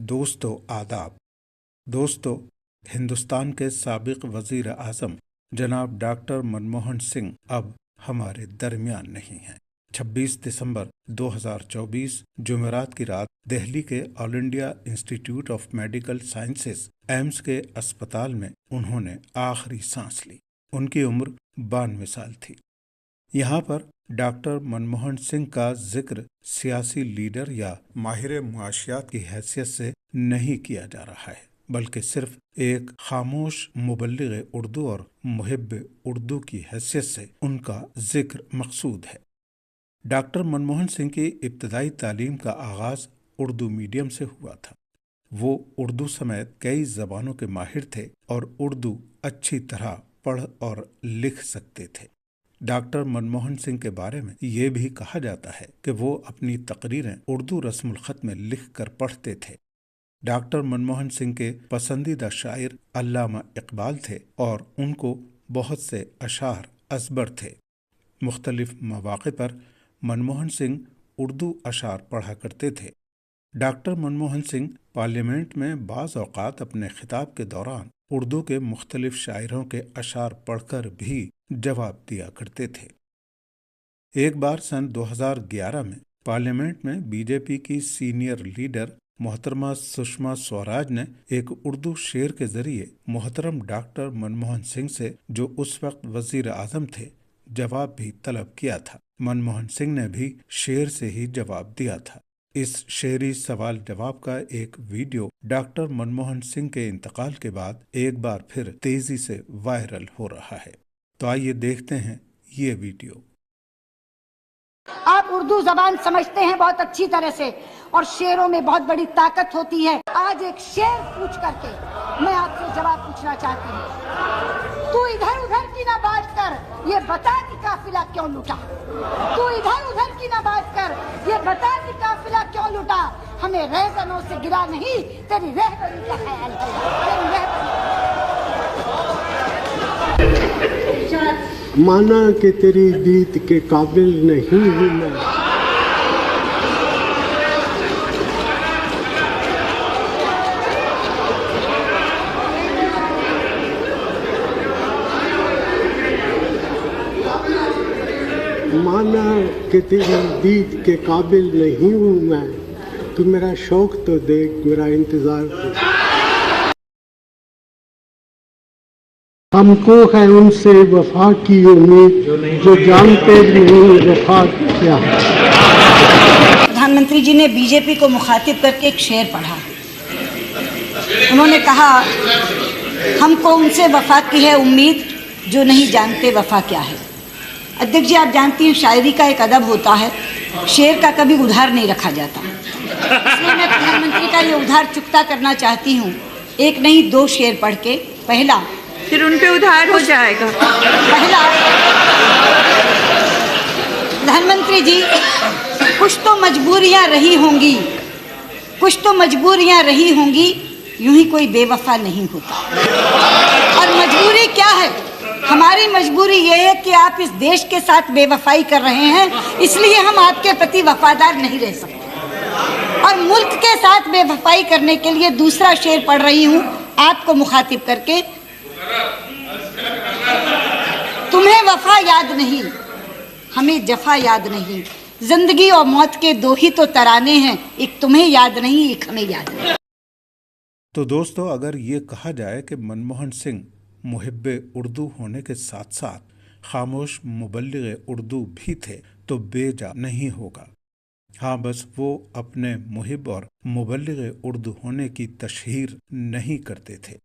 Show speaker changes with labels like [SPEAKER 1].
[SPEAKER 1] دوستو آداب۔ دوستو، ہندوستان کے سابق وزیر اعظم جناب ڈاکٹر منموہن سنگھ اب ہمارے درمیان نہیں ہیں۔ 26 دسمبر 2024 جمعرات کی رات دہلی کے All India Institute of Medical Sciences AIIMS کے اسپتال میں انہوں نے آخری سانس لی۔ ان کی عمر 92 سال تھی۔ یہاں پر ڈاکٹر منموہن سنگھ کا ذکر سیاسی لیڈر یا ماہر معاشیات کی حیثیت سے نہیں کیا جا رہا ہے، بلکہ صرف ایک خاموش مبلغ اردو اور محب اردو کی حیثیت سے ان کا ذکر مقصود ہے۔ ڈاکٹر منموہن سنگھ کی ابتدائی تعلیم کا آغاز اردو میڈیم سے ہوا تھا۔ وہ اردو سمیت کئی زبانوں کے ماہر تھے اور اردو اچھی طرح پڑھ اور لکھ سکتے تھے۔ ڈاکٹر منموہن سنگھ کے بارے میں یہ بھی کہا جاتا ہے کہ وہ اپنی تقریریں اردو رسم الخط میں لکھ کر پڑھتے تھے۔ ڈاکٹر منموہن سنگھ کے پسندیدہ شاعر علامہ اقبال تھے اور ان کو بہت سے اشعار ازبر تھے۔ مختلف مواقع پر منموہن سنگھ اردو اشعار پڑھا کرتے تھے۔ ڈاکٹر منموہن سنگھ پارلیمنٹ میں بعض اوقات اپنے خطاب کے دوران اردو کے مختلف شاعروں کے اشعار پڑھ کر بھی جواب دیا کرتے تھے۔ ایک بار سن 2011 میں پارلیمنٹ میں بی جے پی کی سینئر لیڈر محترمہ سشما سوراج نے ایک اردو شعر کے ذریعے محترم ڈاکٹر منموہن سنگھ سے، جو اس وقت وزیر اعظم تھے، جواب بھی طلب کیا تھا۔ منموہن سنگھ نے بھی شعر سے ہی جواب دیا تھا۔ اس شعری سوال جواب کا ایک ویڈیو ڈاکٹر منموہن سنگھ کے انتقال کے بعد ایک بار پھر تیزی سے وائرل ہو رہا ہے۔ تو آئیے دیکھتے ہیں یہ ویڈیو۔
[SPEAKER 2] آپ اردو زبان سمجھتے ہیں بہت اچھی طرح سے، اور شعروں میں بہت بڑی طاقت ہوتی ہے۔ آج ایک شعر پوچھ کر کے میں آپ سے جواب پوچھنا چاہتی ہوں۔ تو ادھر ادھر کی نہ بات کر، یہ بتا کہ قافلہ کیوں لٹا۔ تو ادھر ادھر کی نہ بات کر، یہ بتا کہ قافلہ کیوں لٹا۔ ہمیں رہزنوں سے گرا نہیں، تیری رہبری کا خیال ہے، تیری رہبری۔
[SPEAKER 3] مانا کہ تیری دید کے قابل نہیں ہوں میں، مانا کہ تیری دید کے قابل نہیں ہوں میں، تو میرا شوق تو دیکھ، میرا انتظار تو۔ ہم کو ہے ان سے وفا کی امید جو جانتے نہیں وفا کیا ہے۔
[SPEAKER 2] پردھان منتری جی نے بی جے پی کو مخاطب کر کے ایک شعر پڑھا۔ انہوں نے کہا، ہم کو ان سے وفا کی ہے امید جو نہیں جانتے وفا کیا ہے۔ ادھیکش جی، آپ جانتی ہیں شاعری کا ایک ادب ہوتا ہے، شعر کا کبھی ادھار نہیں رکھا جاتا۔ اس لیے میں پردھان منتری کا یہ ادھار چکتا کرنا چاہتی ہوں، ایک نہیں دو شعر پڑھ کے۔ پہلا،
[SPEAKER 4] پھر ان پہ ادھار ہو جائے گا۔
[SPEAKER 2] پہلا، پردھان منتری جی، کچھ تو مجبوریاں رہی ہوں گی، کچھ تو مجبوریاں رہی ہوں گی، یوں ہی کوئی بے وفا نہیں ہوتا۔ اور مجبوری کیا ہے؟ ہماری مجبوری یہ ہے کہ آپ اس دیش کے ساتھ بے وفائی کر رہے ہیں، اس لیے ہم آپ کے پرتی وفادار نہیں رہ سکتے۔ اور ملک کے ساتھ بے وفائی کرنے کے لیے دوسرا شعر پڑھ رہی ہوں آپ کو مخاطب کر کے۔ تمہیں وفا یاد نہیں، ہمیں جفا یاد نہیں، زندگی اور موت کے دو ہی تو ترانے ہیں، ایک تمہیں یاد نہیں، ایک ہمیں یاد نہیں۔
[SPEAKER 1] تو دوستو، اگر یہ کہا جائے کہ منموہن سنگھ محب اردو ہونے کے ساتھ ساتھ خاموش مبلغ اردو بھی تھے تو بے جا نہیں ہوگا۔ ہاں، بس وہ اپنے محب اور مبلغ اردو ہونے کی تشہیر نہیں کرتے تھے۔